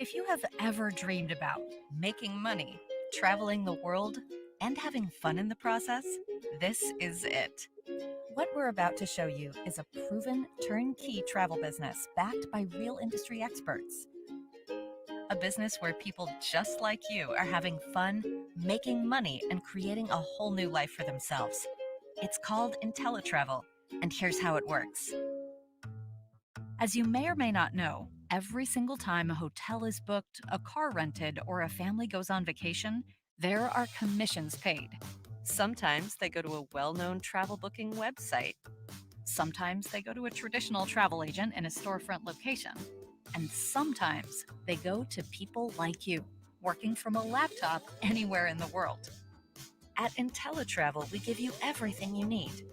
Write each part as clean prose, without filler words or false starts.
If you have ever dreamed about making money, traveling the world, and having fun in the process, this is it. What we're about to show you is a proven turnkey travel business backed by real industry experts. A business where people just like you are having fun, making money, and creating a whole new life for themselves. It's called IntelliTravel, and here's how it works. As you may or may not know, every single time a hotel is booked, a car rented, or a family goes on vacation, there are commissions paid. Sometimes they go to a well-known travel booking website. Sometimes they go to a traditional travel agent in a storefront location. And sometimes they go to people like you, working from a laptop anywhere in the world. At IntelliTravel, we give you everything you need.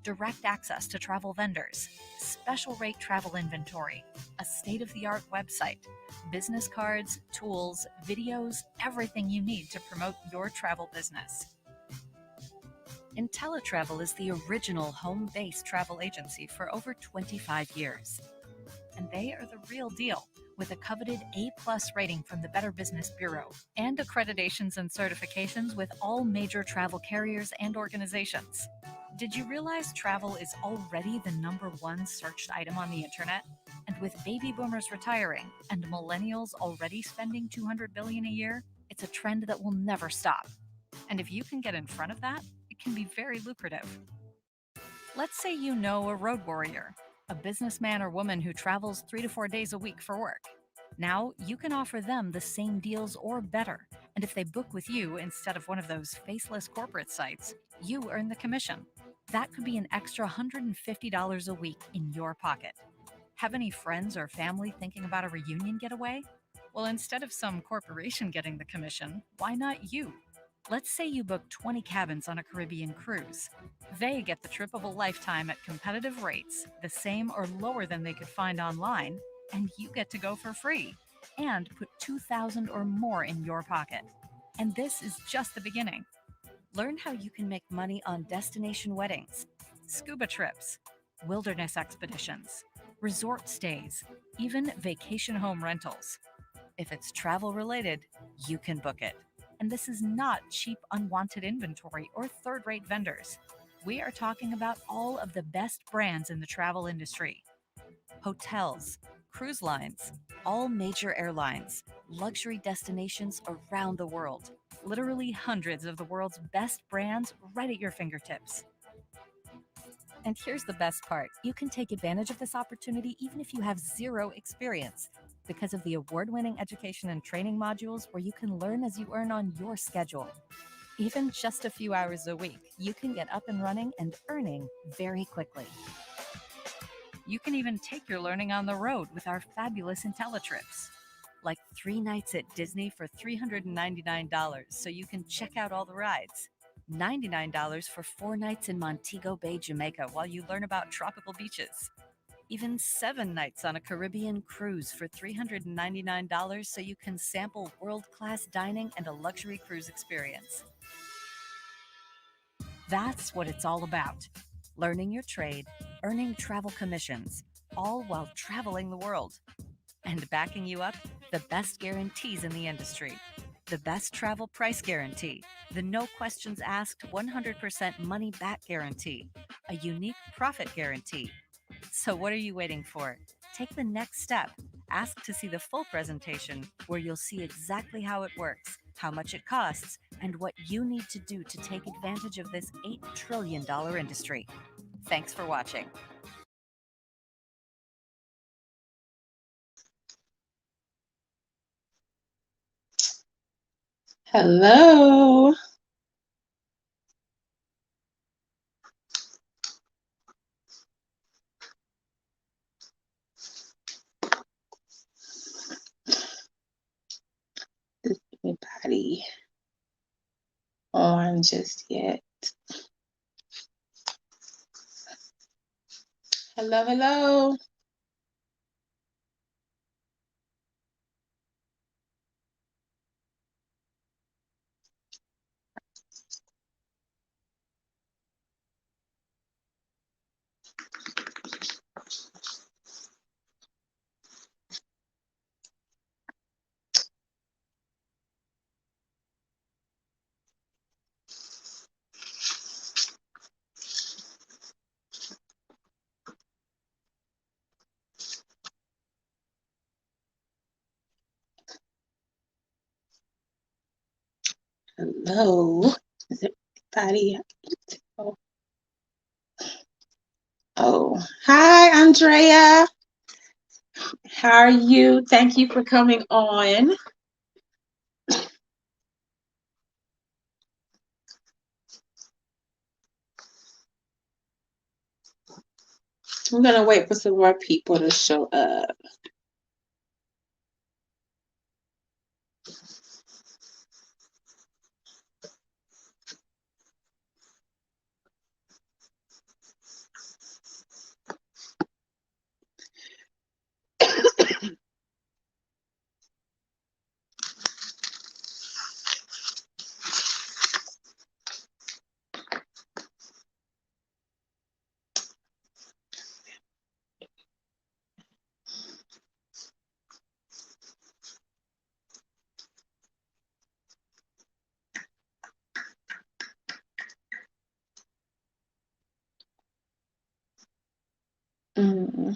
Direct access to travel vendors, special rate travel inventory, a state-of-the-art website, business cards, tools, videos, everything you need to promote your travel business. IntelliTravel is the original home-based travel agency for over 25 years. And they are the real deal, with a coveted A+ rating from the Better Business Bureau and accreditations and certifications with all major travel carriers and organizations. Did you realize travel is already the #1 searched item on the internet? And with baby boomers retiring and millennials already spending $200 billion a year, it's a trend that will never stop. And if you can get in front of that, it can be very lucrative. Let's say you know a road warrior, a businessman or woman who travels 3 to 4 days a week for work. Now you can offer them the same deals or better. And if they book with you instead of one of those faceless corporate sites, you earn the commission. That could be an extra $150 a week in your pocket. Have any friends or family thinking about a reunion getaway? Well, instead of some corporation getting the commission, why not you? Let's say you book 20 cabins on a Caribbean cruise. They get the trip of a lifetime at competitive rates, the same or lower than they could find online, and you get to go for free and put $2,000 or more in your pocket. And this is just the beginning. Learn how you can make money on destination weddings, scuba trips, wilderness expeditions, resort stays, even vacation home rentals. If it's travel related, you can book it. And this is not cheap, unwanted inventory or third-rate vendors. We are talking about all of the best brands in the travel industry. Hotels, cruise lines, all major airlines, luxury destinations around the world. Literally hundreds of the world's best brands right at your fingertips. And here's the best part. You can take advantage of this opportunity even if you have zero experience, because of the award-winning education and training modules where you can learn as you earn on your schedule. Even just a few hours a week, you can get up and running and earning very quickly. You can even take your learning on the road with our fabulous IntelliTrips, like 3 nights at Disney for $399 so you can check out all the rides. $99 for 4 nights in Montego Bay, Jamaica while you learn about tropical beaches. Even 7 nights on a Caribbean cruise for $399 so you can sample world-class dining and a luxury cruise experience. That's what it's all about. Learning your trade, earning travel commissions, all while traveling the world. And backing you up, the best guarantees in the industry. The best travel price guarantee, the no questions asked 100% money back guarantee, a unique profit guarantee. So what are you waiting for? Take the next step. Ask to see the full presentation where you'll see exactly how it works, how much it costs, and what you need to do to take advantage of this $8 trillion industry. Thanks for watching. Hello. Is anybody on just yet? Hello, hello. Hello. Is everybody? Oh, hi, Andrea. How are you? Thank you for coming on. I'm gonna wait for some more people to show up. Mm.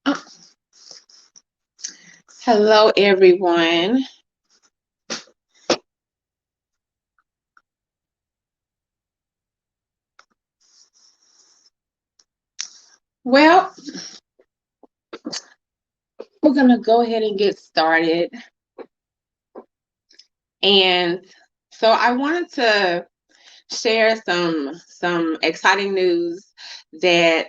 Oh, hello, everyone. Well, we're gonna go ahead and get started. And so I wanted to share some exciting news that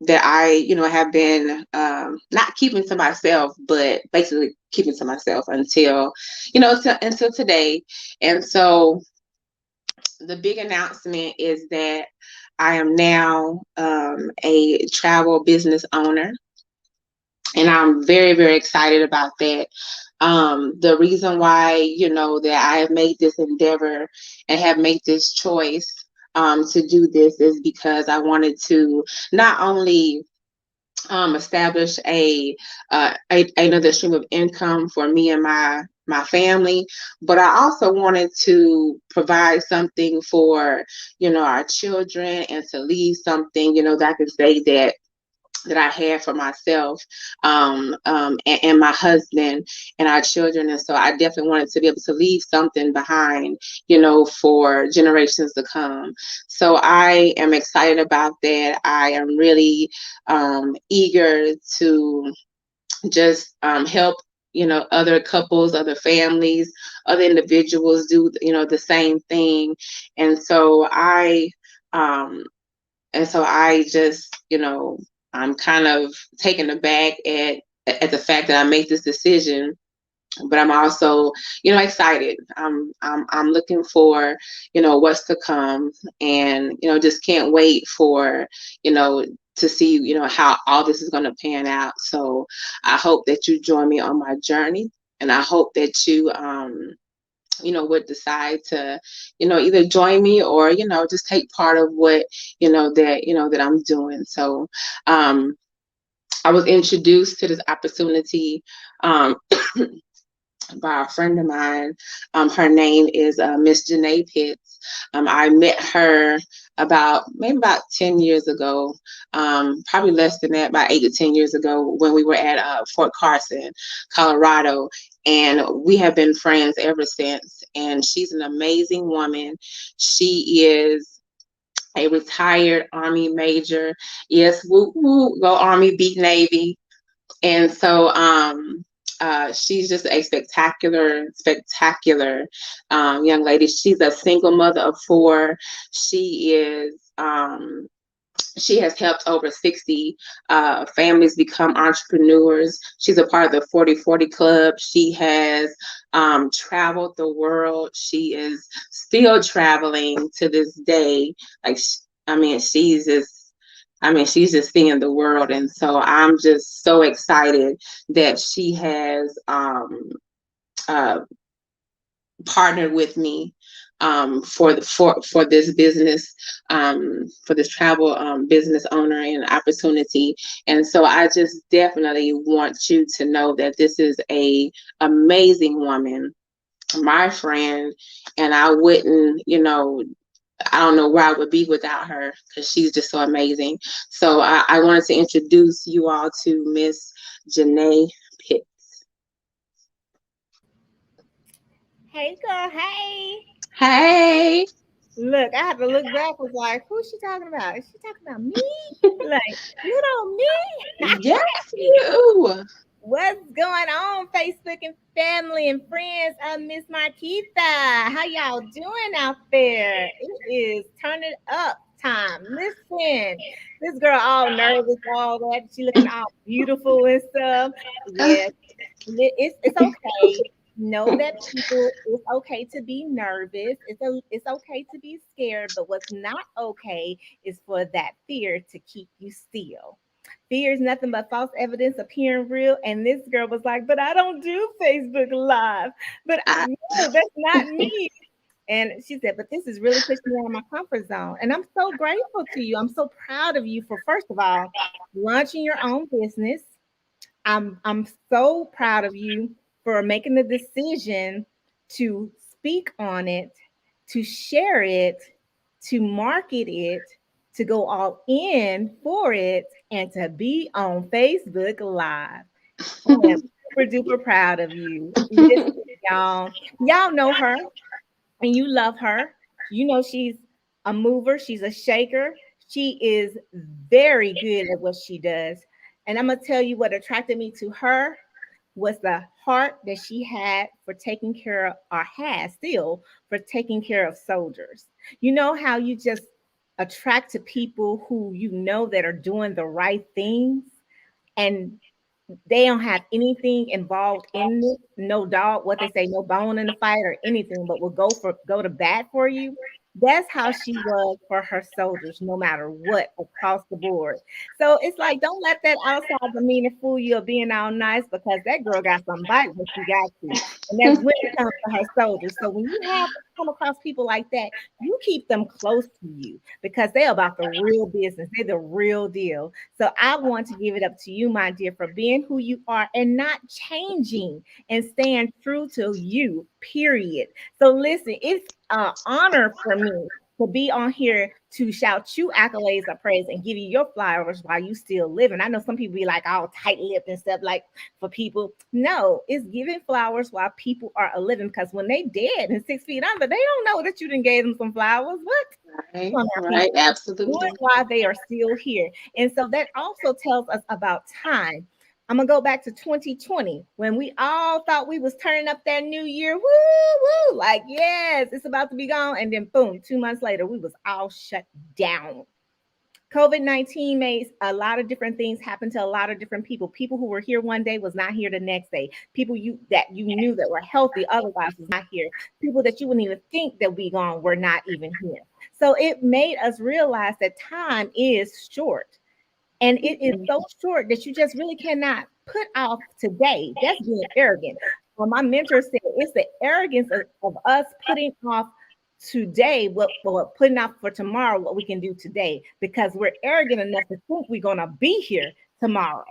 that I have been not keeping to myself, but basically keeping to myself until until today. And so the big announcement is that I am now a travel business owner, and I'm very, very excited about that. The reason why, that I have made this endeavor and have made this choice to do this is because I wanted to not only establish another stream of income for me and my family, but I also wanted to provide something for our children, and to leave something that I can say that I had for myself, and my husband and our children. And so I definitely wanted to be able to leave something behind, for generations to come. So I am excited about that. I am really eager to just help other couples, other families, other individuals do the same thing. And so um, I just, I'm kind of taken aback at the fact that I made this decision, but I'm also, excited. I'm looking for, what's to come, and just can't wait for, to see, how all this is going to pan out. So I hope that you join me on my journey, and I hope that you would decide to, either join me, or, just take part of what, that I'm doing. So I was introduced to this opportunity um, by a friend of mine. Her name is Miss Janae Pitts. I met her maybe about 10 years ago, probably less than that, about 8 to 10 years ago, when we were at Fort Carson, Colorado. And we have been friends ever since. And she's an amazing woman. She is a retired Army major. Yes, woo woo, go Army, beat Navy. And so she's just a spectacular young lady. She's a single mother of four. She is she has helped over 60 families become entrepreneurs. She's a part of the 40/40 Club. She has traveled the world. She is still traveling to this day. Like, she's just seeing the world. And so I'm just so excited that she has uh, partnered with me for this business, for this travel business owner and opportunity. And so I just definitely want you to know that this is a amazing woman, my friend, and I wouldn't, I don't know where I would be without her because she's just so amazing. So I wanted to introduce you all to Miss Janae Pitt. Hey girl, hey. Hey. Look, I had to look back, was like, who's she talking about? Is she talking about me? Like, little me? Yes, you. What's going on, Facebook and family and friends? I'm Miss Marketha. How y'all doing out there? It is turn it up time. Listen, this girl all nervous, all that. She looking all beautiful and stuff. Yes, it's okay. Know that people, it's okay to be nervous. It's okay to be scared, but what's not okay is for that fear to keep you still. Fear is nothing but false evidence appearing real. And this girl was like, but I don't do Facebook Live. But I, no, that's not me. And she said, but this is really pushing me out of my comfort zone. And I'm so grateful to you. I'm so proud of you for, first of all, launching your own business. I'm so proud of you for making the decision to speak on it, to share it, to market it, to go all in for it, and to be on Facebook Live. I am super duper proud of you. Listen, y'all know her and you love her. You know she's a mover, she's a shaker. She is very good at what she does. And I'm gonna tell you what attracted me to her was the heart that she had for taking care of, or has still, for taking care of soldiers. You know how you just attract to people who you know that are doing the right things, and they don't have anything involved in it, no dog, what they say, no bone in the fight or anything, but will go to bat for you. That's how she was for her soldiers, no matter what, across the board. So it's like, don't let that outside demeanor fool you of being all nice, because that girl got some bite when she got to. And that's when it comes to her soldiers. So when you have come across people like that, you keep them close to you because they're about the real business. They're the real deal. So I want to give it up to you, my dear, for being who you are and not changing and staying true to you, period. So listen, it's an honor for me to be on here to shout you accolades of praise and give you your flowers while you still living. I know some people be like all tight-lipped and stuff, like for people. No, it's giving flowers while people are a living, because when they dead and 6 feet under, they don't know that you didn't gave them some flowers. What? right, On our right, people. Do absolutely. it while they are still here. And so that also tells us about time. I'm gonna go back to 2020 when we all thought we was turning up that new year. Woo, woo, like yes, it's about to be gone. And then boom, 2 months later, we was all shut down. COVID-19 made a lot of different things happen to a lot of different people. People who were here one day was not here the next day. People you knew that were healthy otherwise was not here. People that you wouldn't even think that we gone were not even here. So it made us realize that time is short. And it is so short that you just really cannot put off today. That's being arrogant. Well, my mentor said it's the arrogance of us putting off today what putting off for tomorrow what we can do today, because we're arrogant enough to think we're going to be here tomorrow.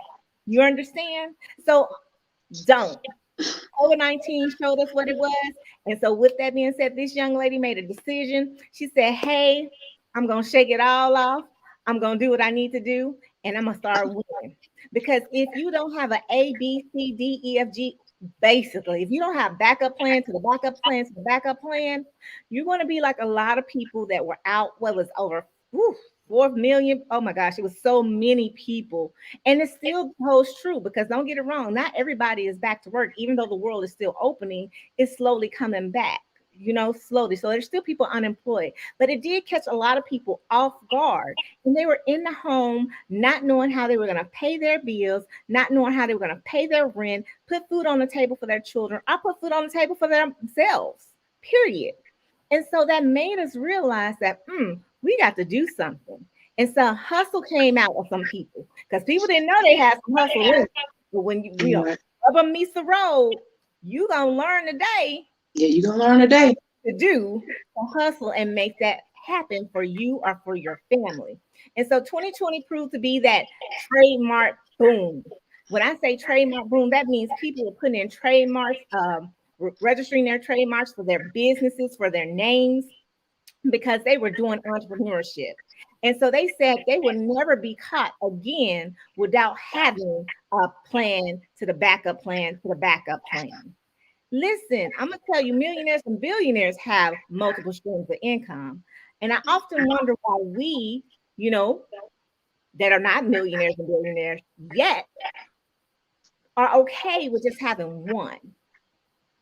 You understand? So don't. COVID-19 showed us what it was. And so, with that being said, this young lady made a decision. She said, hey, I'm going to shake it all off. I'm going to do what I need to do, and I'm going to start winning. Because if you don't have an A, B, C, D, E, F, G, basically, if you don't have backup plan to the backup plan to the backup plan, you're going to be like a lot of people that were out, what was over 4 million. Oh my gosh, it was so many people, and it still holds true, because don't get it wrong, not everybody is back to work. Even though the world is still opening, it's slowly coming back, slowly. So there's still people unemployed, but it did catch a lot of people off guard, and they were in the home not knowing how they were going to pay their bills, not knowing how they were going to pay their rent, put food on the table for their children, or put food on the table for themselves, period. And so that made us realize that we got to do something. And so hustle came out of some people, because people didn't know they had some hustle in. 'Em. But when you Right. rubber meets the road, you gonna learn today. Yeah, you're gonna learn today. to do to hustle and make that happen for you or for your family. And so 2020 proved to be that trademark boom. When I say trademark boom, that means people are putting in trademarks, registering their trademarks for their businesses, for their names, because they were doing entrepreneurship. And so they said they would never be caught again without having a plan to the backup plan to the backup plan. Listen, I'm gonna tell you, millionaires and billionaires have multiple streams of income. And I often wonder why we, you know, that are not millionaires and billionaires yet are okay with just having one.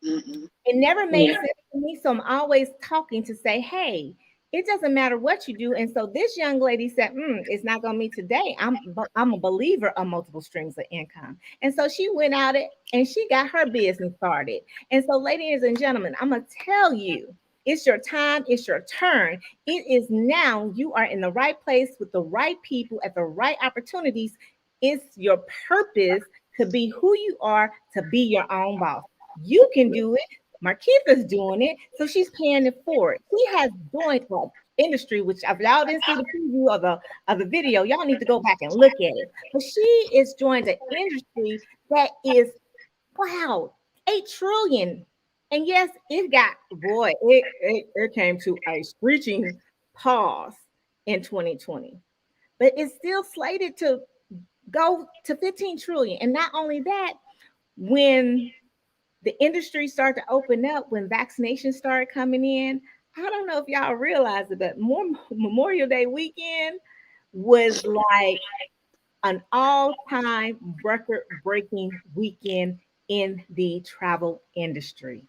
Mhm. It never makes Yeah. sense to me. So I'm always talking to say, hey, it doesn't matter what you do. And so this young lady said, it's not going to be today. I'm a believer of multiple streams of income. And so she went out and she got her business started. And so, ladies and gentlemen, I'm going to tell you, it's your time. It's your turn. It is now. You are in the right place with the right people at the right opportunities. It's your purpose to be who you are, to be your own boss. You can do it. Marketha's doing it, so she's paying it forward. She has joined the industry, which if y'all didn't see the preview of the video, y'all need to go back and look at it. But she is joined the industry that is wow, 8 trillion. And yes, it got it came to a screeching pause in 2020, but it's still slated to go to 15 trillion. And not only that, when the industry started to open up, when vaccinations started coming in, I don't know if y'all realize it, but Memorial Day weekend was like an all-time record-breaking weekend in the travel industry.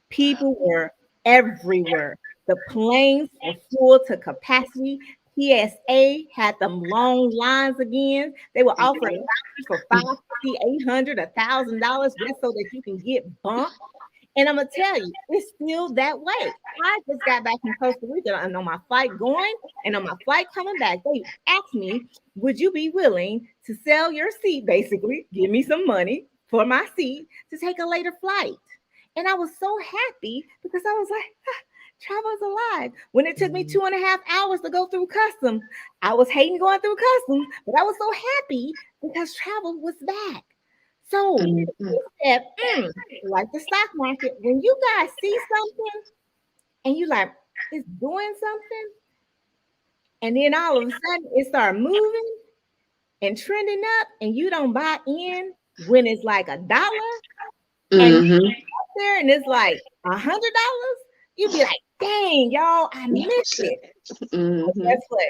People were everywhere. The planes were full to capacity. TSA had them long lines again. They were offering vouchers for $550, $800, $1,000 just so that you can get bumped. And I'm gonna tell you, it's still that way. I just got back from Costa Rica and on my flight going and on my flight coming back, they asked me, would you be willing to sell your seat, basically, give me some money for my seat to take a later flight? And I was so happy because I was like, travel is alive. When it took me 2.5 hours to go through customs, I was hating going through customs, but I was so happy because travel was back. So Mhm. he said, like the stock market, when you guys see something and you like, it's doing something, and then all of a sudden it start moving and trending up, and you don't buy in when it's like $1, and Mhm. there and it's like $100, you'd be like, dang, y'all, I missed it. But Mhm. guess what?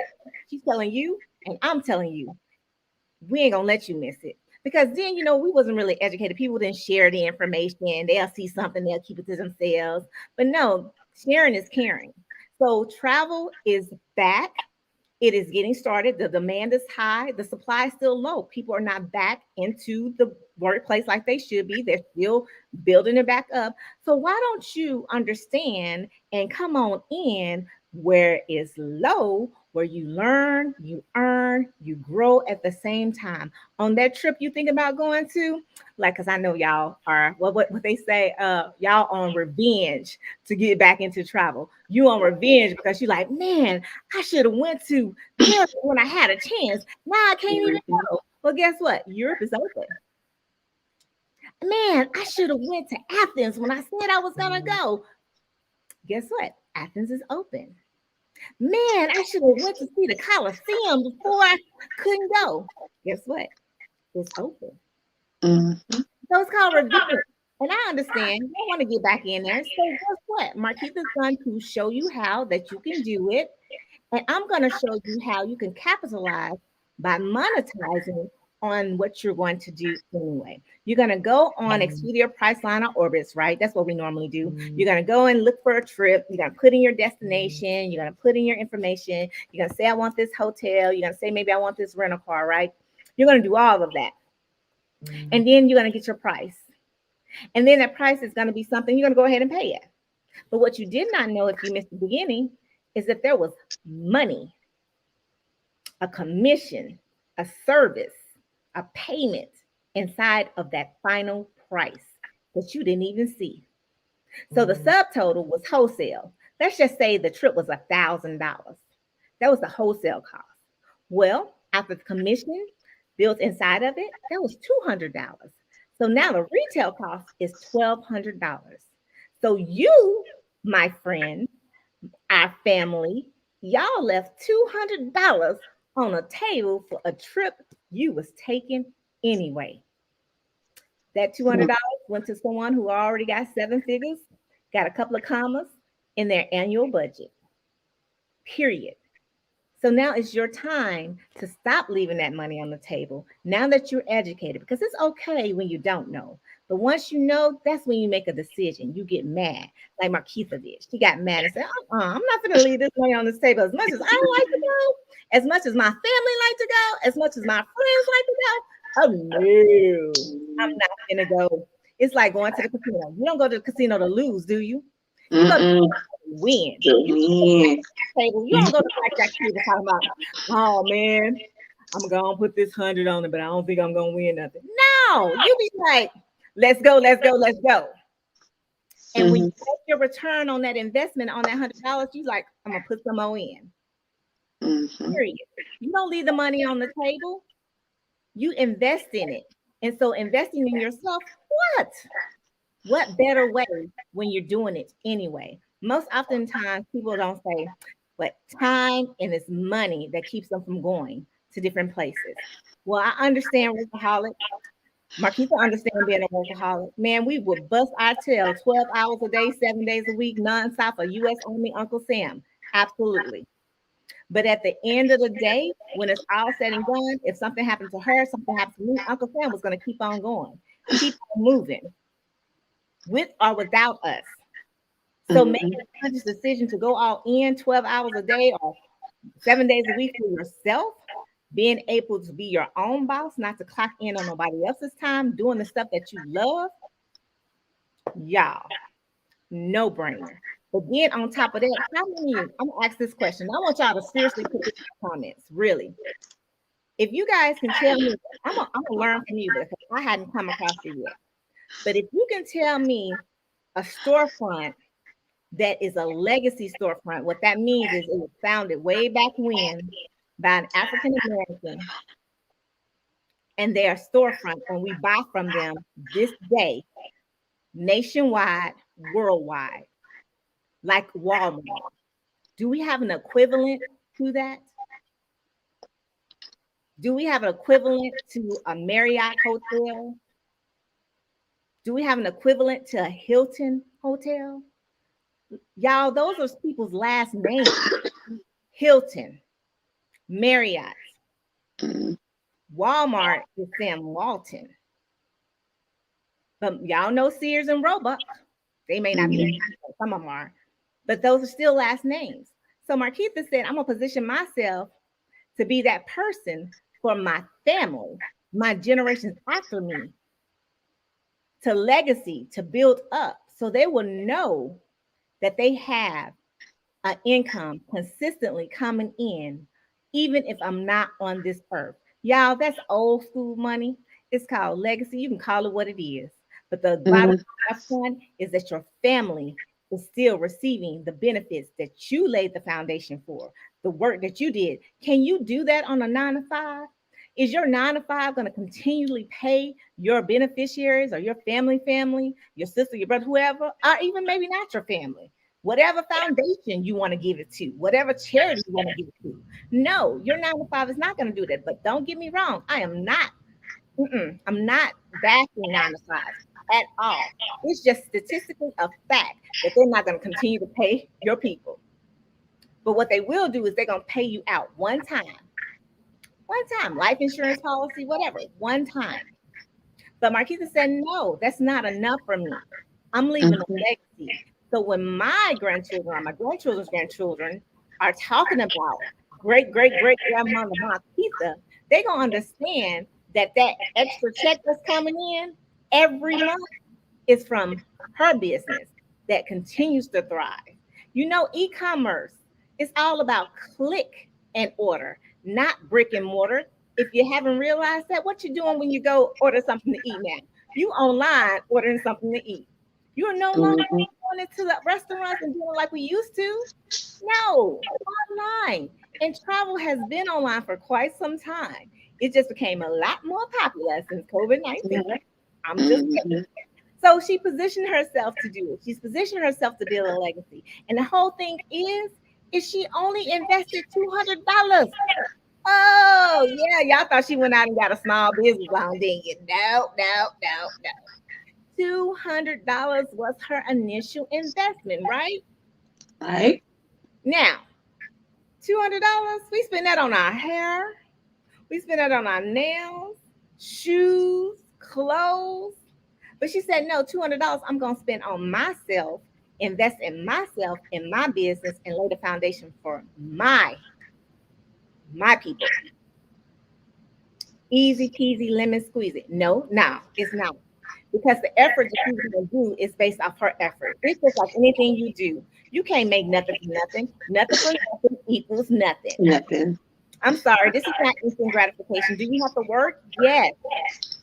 She's telling you, and I'm telling you, we ain't gonna let you miss it. Because then, we wasn't really educated. People didn't share the information. They'll see something, they'll keep it to themselves. But no, sharing is caring. So travel is back. It is getting started. The demand is high. The supply is still low. People are not back into the workplace like they should be. They're still building it back up. So why don't you understand and come on in where it's low, where you learn, you earn, you grow at the same time. On that trip you think about going to, like, because I know y'all are, well, what they say, y'all on revenge to get back into travel. You on revenge because you're like, man, I should have went to Paris when I had a chance. Now I can't even Mhm. go. Well, guess what? Europe is open. Man, I should have went to Athens when I said I was gonna go. Guess what? Athens is open. Man, I should have went to see the Colosseum before I couldn't go. Guess what? It's open. Mhm. So it's called revenge. And I understand you want to get back in there. So guess what? Marketha's going to show you how that you can do it. And I'm going to show you how you can capitalize by monetizing on what you're going to do anyway. You're going to go on Expedia, Priceline, or Orbitz, right? That's what we normally do. You're going to go and look for a trip. You're going to put in your destination. You're going to put in your information. You're going to say, I want this hotel. You're going to say, maybe I want this rental car, right? You're going to do all of that. And then you're going to get your price. And then that price is going to be something you're going to go ahead and pay it. But what you did not know if you missed the beginning is that there was money, a commission, a service, a payment inside of that final price that you didn't even see. So the subtotal was wholesale. Let's just say the trip was $1,000. That was the wholesale cost. Well, after the commission built inside of it, that was $200. So now the retail cost is $1,200. So you, my friend, our family, y'all left $200 on a table for a trip you was taking anyway. That $200 went to someone who already got seven figures, got a couple of commas in their annual budget. Period. So now it's your time to stop leaving that money on the table now that you're educated, because it's okay when you don't know. But once you know, that's when you make a decision. You get mad, like Marketha did. She got mad and said, I'm not going to leave this money on this table. As much as I like to go, as much as my family like to go, as much as my friends like to go, oh no, I'm not going to go. It's like going to the casino. You don't go to the casino to lose, do you? You go to win. You don't go to blackjack table talking about, oh man, I'm gonna put this 100 on it, but I don't think I'm gonna win nothing. No, you be like, let's go, let's go, let's go. And when you get your return on that investment on that $100, you like, I'm gonna put some more in. Period. You don't leave the money on the table. You invest in it. And so investing in yourself, what better way when you're doing it anyway? Most oftentimes people don't say, but time and it's money that keeps them from going to different places. Well, I understand workaholic. Marketha understand being a workaholic. Man, we would bust our tail 12 hours a day, 7 days a week, nonstop, a U.S. Army Uncle Sam. Absolutely. But at the end of the day, when it's all said and done, if something happened to her, something happened to me, Uncle Sam was going to keep on going, keep on moving, with or without us. So making a conscious decision to go all in 12 hours a day or 7 days a week for yourself, being able to be your own boss, not to clock in on nobody else's time, doing the stuff that you love, y'all, no brainer. But then on top of that, how many, I'm gonna ask this question. I want y'all to seriously put this in the comments, really. If you guys can tell me, I'm gonna learn from you because I hadn't come across it yet. But if you can tell me a storefront that is a legacy storefront, what that means is it was founded way back when by an African American, and they are storefront, and we buy from them this day, nationwide, worldwide, like Walmart. Do we have an equivalent to that? Do we have an equivalent to a Marriott hotel? Do we have an equivalent to a Hilton hotel? Y'all, those are people's last names. Hilton, Marriott, Walmart is Sam Walton. But y'all know Sears and Roebuck. They may not be, some of them are, but those are still last names. So Marketha said, I'm gonna position myself to be that person for my family, my generations after me, to legacy, to build up, so they will know that they have an income consistently coming in, even if I'm not on this earth. Y'all, that's old school money. It's called legacy. You can call it what it is. But the bottom line is that your family is still receiving the benefits that you laid the foundation for, the work that you did. Can you do that on a 9 to 5? Is your 9 to 5 going to continually pay your beneficiaries or your family, your sister, your brother, whoever, or even maybe not your family? Whatever foundation you want to give it to, whatever charity you want to give it to. No, your 9 to 5 is not going to do that. But don't get me wrong, I'm not bashing 9 to 5 at all. It's just statistically a fact that they're not going to continue to pay your people. But what they will do is they're going to pay you out one time, life insurance policy, whatever, one time. But Marketha said, no, that's not enough for me. I'm leaving a legacy. So when my grandchildren or my grandchildren's grandchildren are talking about great grandmother Marketha, they're going to understand that extra check that's coming in every month is from her business that continues to thrive. You know, e-commerce is all about click and order, not brick and mortar. If you haven't realized that, what you're doing when you go order something to eat now? You online ordering something to eat. You are no longer going into the restaurants and doing like we used to. No, online. And travel has been online for quite some time. It just became a lot more popular since COVID-19. I'm just Mhm. so she positioned herself to do it. She's positioned herself to build a legacy. And the whole thing is she only invested $200. Oh, yeah. Y'all thought she went out and got a small business loan, didn't you? No, no, no, no. $200 was her initial investment, right? Right. Now, $200, we spend that on our hair, we spend that on our nails, shoes, clothes. But she said, no, $200 I'm going to spend on myself, invest in myself, in my business, and lay the foundation for my people. Easy peasy lemon squeezy. No, it's not. Because the effort that she's going to do is based off her effort. It's just like anything you do. You can't make nothing from nothing. Nothing from nothing equals nothing. Nothing. I'm sorry, this is not instant gratification. Do you have to work? Yes.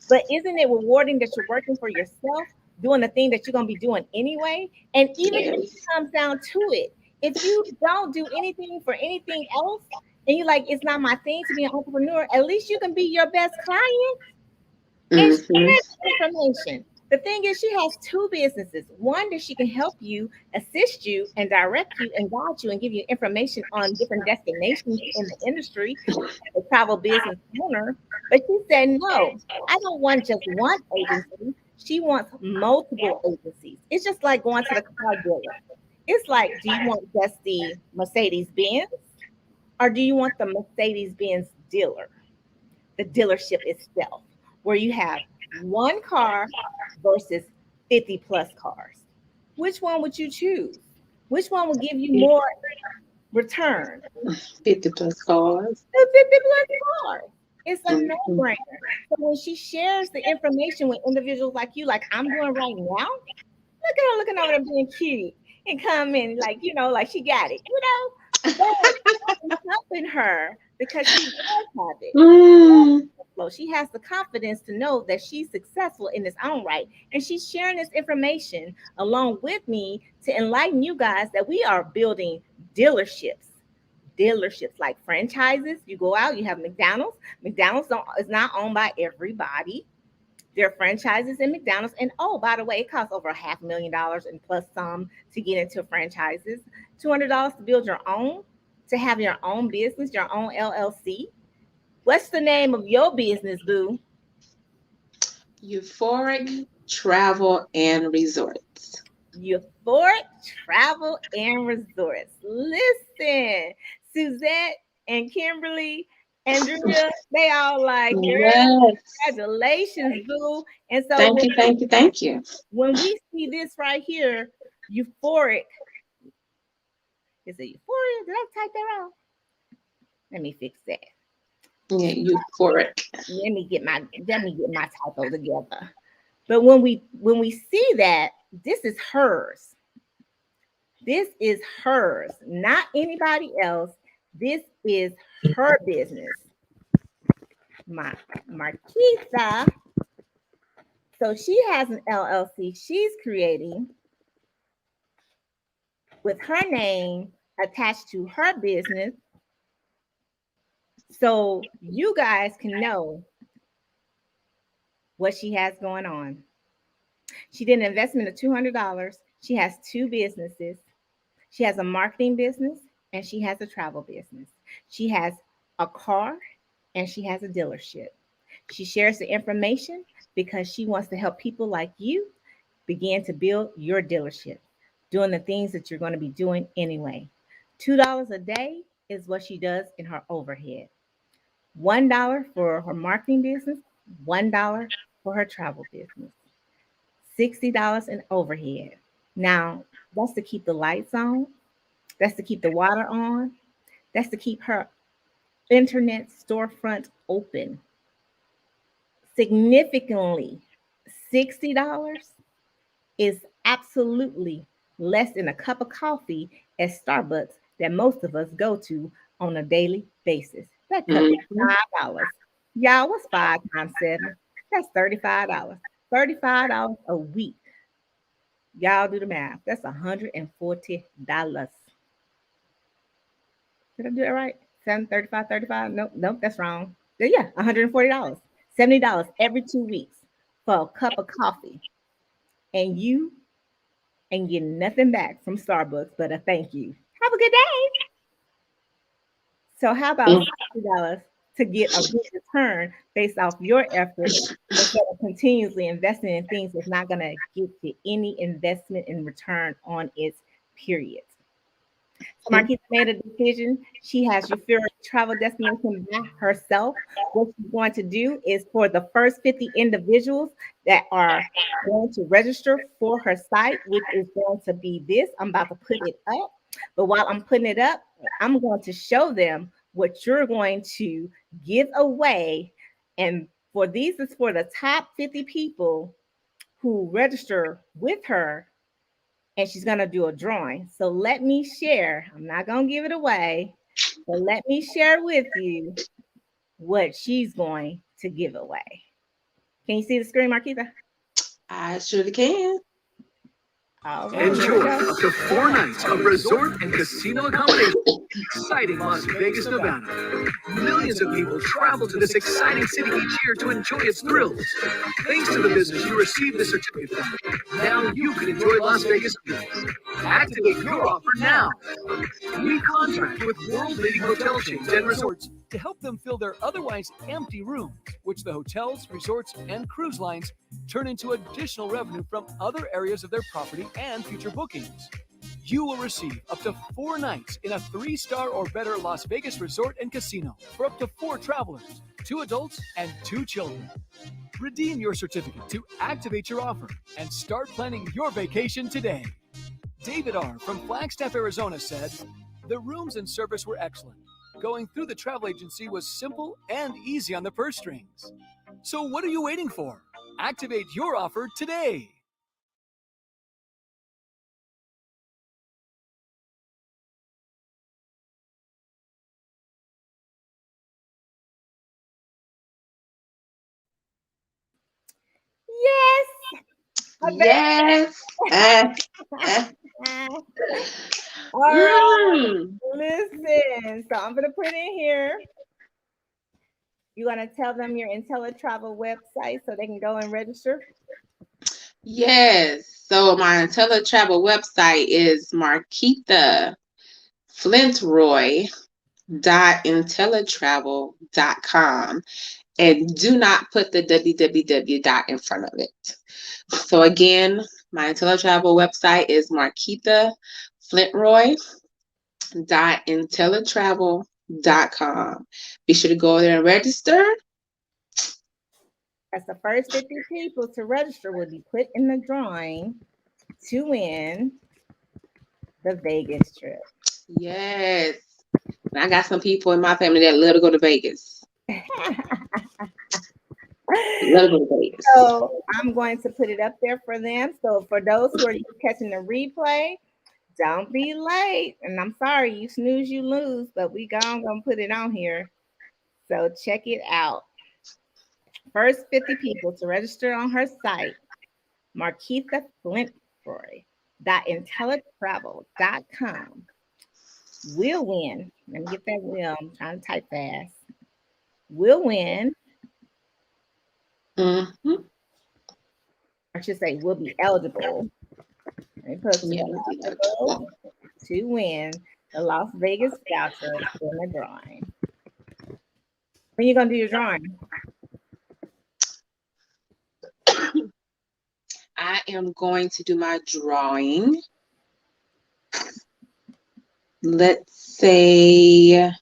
But isn't it rewarding that you're working for yourself, doing the thing that you're going to be doing anyway? And even if it Yes. comes down to it, if you don't do anything for anything else, and you're like, it's not my thing to be an entrepreneur, at least you can be your best client and share Mm-hmm. the information. The thing is, she has two businesses. One that she can help you, assist you, and direct you, and guide you, and give you information on different destinations in the industry as a travel business owner. But she said, no, I don't want just one agency. She wants multiple agencies. It's just like going to the car dealer. It's like, do you want just the Mercedes Benz, or do you want the Mercedes Benz dealer, the dealership itself, where you have one car versus 50 plus cars? Which one would you choose? Which one will give you more return? 50 plus cars. The 50 plus cars. It's a Mm-hmm. no-brainer. So when she shares the information with individuals like you, like I'm doing right now, look at her looking over there being cute and coming like, like she got it, But it's helping her because she does have it. Mm. So she has the confidence to know that she's successful in its own right. And she's sharing this information along with me to enlighten you guys that we are building dealerships. Dealerships like franchises. You go out, you have McDonald's. McDonald's is not owned by everybody. There are franchises in McDonald's. And oh, by the way, it costs over $500,000 and plus some to get into franchises. $200 to build your own, to have your own business, your own LLC. What's the name of your business, boo? Euphoric travel and resorts. Euphoric Travel and Resorts. Listen, Suzette and Kimberly, Andrea, they all like, girl, Yes. congratulations, boo. And so Thank you, thank you, thank you. when we see this right here, euphoric, is it euphoria? Did I type that wrong? Let me fix that. Yeah, euphoric. Let me get my typo together. But when we see that, this is hers. This is hers, not anybody else. This is her business. My Marketha. So she has an LLC she's creating with her name attached to her business. So you guys can know what she has going on. She did an investment of $200. She has two businesses. She has a marketing business and she has a travel business. She has a car and she has a dealership. She shares the information because she wants to help people like you begin to build your dealership, doing the things that you're going to be doing anyway. $2 a day is what she does in her overhead. $1 for her marketing business, $1 for her travel business, $60 in overhead. Now, that's to keep the lights on, that's to keep the water on, that's to keep her internet storefront open. Significantly, $60 is absolutely less than a cup of coffee at Starbucks that most of us go to on a daily basis. That cup is Mm-hmm. $5. Y'all, what's 5 times 7? That's $35. $35 a week. Y'all do the math. That's $140. Did I do that right? 735, 35? Nope, that's wrong. Yeah, $140. $70 every 2 weeks for a cup of coffee. And you ain't getting nothing back from Starbucks but a thank you. Have a good day. So how about $60 to get a good return based off your efforts instead of continuously investing in things that's not going to get you any investment in return on its period? So Marquita made a decision. She has your favorite travel destination by herself. What she's going to do is for the first 50 individuals that are going to register for her site, which is going to be this. I'm about to put it up. But while I'm putting it up, I'm going to show them what you're going to give away. And for these is for the top 50 people who register with her, and she's going to do a drawing. So let me share. I'm not going to give it away, but let me share with you what she's going to give away. Can you see the screen, Marketha? I surely can. All right, enjoy up to 4 nights of resort and casino accommodation in exciting Las Vegas, Nevada. Millions of people travel to this exciting city each year to enjoy its thrills. Thanks to the business you received the certificate from, now you can enjoy Las Vegas thrills. Activate your offer now. We contract with world-leading hotel chains and resorts to help them fill their otherwise empty rooms, which the hotels, resorts, and cruise lines turn into additional revenue from other areas of their property and future bookings. You will receive up to 4 nights in a 3-star or better Las Vegas resort and casino for up to 4 travelers, 2 adults, and 2 children. Redeem your certificate to activate your offer and start planning your vacation today. David R. from Flagstaff, Arizona said, "The rooms and service were excellent. Going through the travel agency was simple and easy on the purse strings. So what are you waiting for? Activate your offer today." Yes. All right. Listen. So I'm going to put in here. You want to tell them your IntelliTravel website so they can go and register? Yes. So my IntelliTravel website is Marketha Flintroy.intellitravel.com. And do not put the www dot in front of it. So again, my IntelliTravel website is Marketha Flintroy.intellitravel.com. Be sure to go there and register. As the first 50 people to register will be put in the drawing to win the Vegas trip. Yes. I got some people in my family that love to go to Vegas. Love to go to Vegas. So I'm going to put it up there for them. So for those who are just catching the replay, don't be late. And I'm sorry, you snooze, you lose, but we gonna put it on here. So check it out. First 50 people to register on her site, Marketha Flintroy.intellitravel.com will win. Let me get that will. I'm trying to type fast. Will win. Mm-hmm. I should say will be eligible. Let me put eligible to win the Las Vegas voucher in the drawing. When are you gonna do your drawing? I am going to do my drawing. Let's say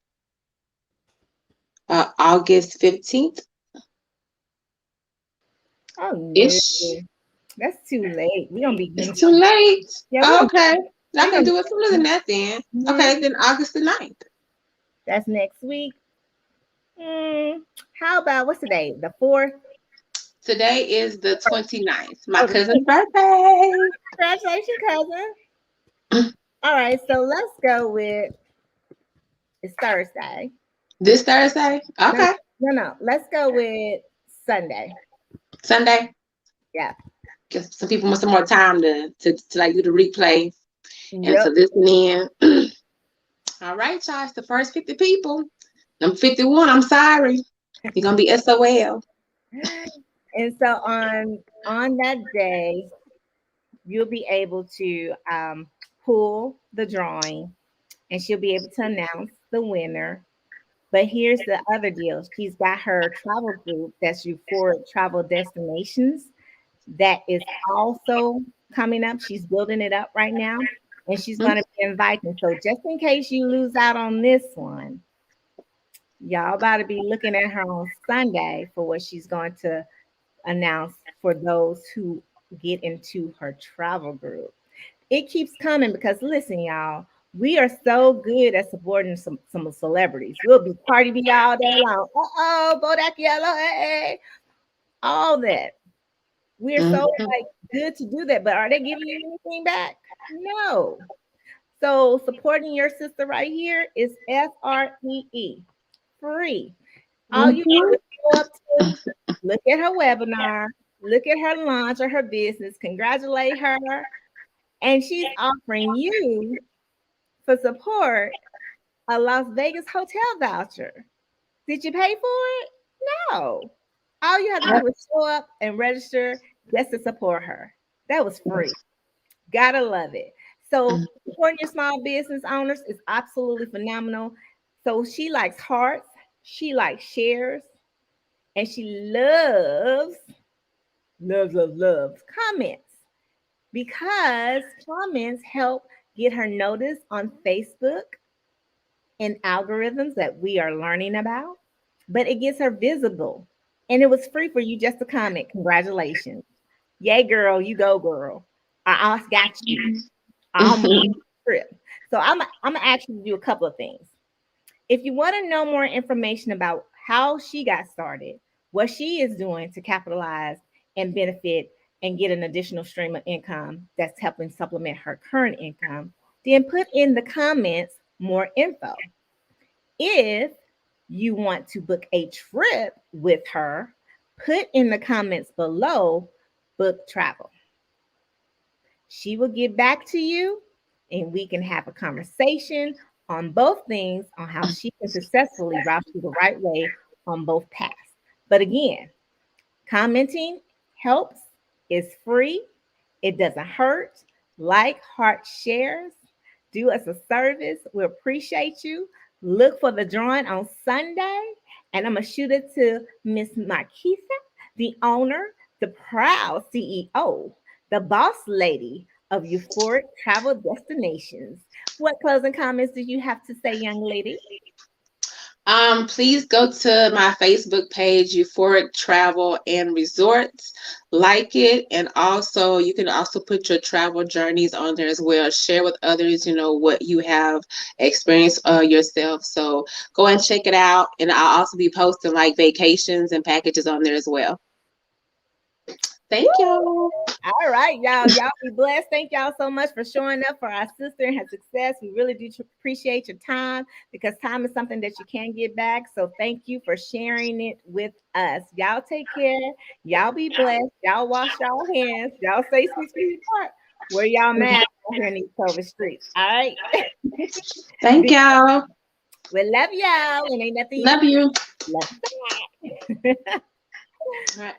August 15th. Oh no, Ish. that's too late. We're gonna be It's too late. Yeah, okay. I can do it sooner than that then. Mm-hmm. Okay, then August the 9th. That's next week. How about what's today? The 4th? Today is the 29th. My cousin's birthday. Congratulations, cousin. All right, so let's go with it's Thursday. This Thursday? Okay. No. Let's go with Sunday. Sunday? Yeah. give some people some more time to like do the replay and Yep. to listen in. All right, y'all. It's the first 50 people. I'm 51. I'm sorry. You're gonna be SOL. And so on that day, you'll be able to pull the drawing, and she'll be able to announce the winner. But here's the other deal. She's got her travel group, that's Euphoric Travel Destinations, that is also coming up. She's building it up right now, and she's going to be inviting. So just in case you lose out on this one, y'all about to be looking at her on Sunday for what she's going to announce for those who get into her travel group. It keeps coming because listen, y'all, we are so good at supporting some celebrities. We'll be Cardi B all day long. Bodak Yellow, hey, all that. We're so like good to do that, but are they giving you anything back? No. So supporting your sister right here is FREE, free. All you need to go up to, look at her webinar, look at her launch or her business, congratulate her, and she's offering you for support a Las Vegas hotel voucher. Did you pay for it? No. All you have to do is show up and register just to support her. That was free. Gotta love it. So supporting your small business owners is absolutely phenomenal. So she likes hearts, she likes shares, and she loves comments, because comments help get her noticed on Facebook and algorithms that we are learning about, but it gets her visible. And it was free for you just to comment. Congratulations. Yay, girl. You go, girl. I got you. I almost trip. So I'm gonna ask you to do a couple of things. If you want to know more information about how she got started, what she is doing to capitalize and benefit and get an additional stream of income that's helping supplement her current income, then put in the comments more info. If you want to book a trip with her, put in the comments below, book travel. She will get back to you and we can have a conversation on both things, on how she can successfully route you the right way on both paths. But again, commenting helps, it's free, it doesn't hurt. Like, heart, shares, do us a service. We appreciate you. Look for the drawing on Sunday, and I'm going to shoot it to Miss Marketha, the owner, the proud CEO, the boss lady of Euphoric Travel Destinations. What closing comments do you have to say, young lady? Please go to my Facebook page, Euphoric Travel and Resorts. Like it, and also you can also put your travel journeys on there as well. Share with others, what you have experienced yourself. So go and check it out, and I'll also be posting like vacations and packages on there as well. Thank y'all. All right, y'all. Y'all be blessed. Thank y'all so much for showing up for our sister and her success. We really do appreciate your time, because time is something that you can't get back. So thank you for sharing it with us. Y'all take care. Y'all be blessed. Y'all wash y'all hands. Y'all stay 6 feet apart. Wear y'all masks out here in these COVID streets. All right. Thank y'all. We love y'all. And ain't nothing Love you. Love you. All right.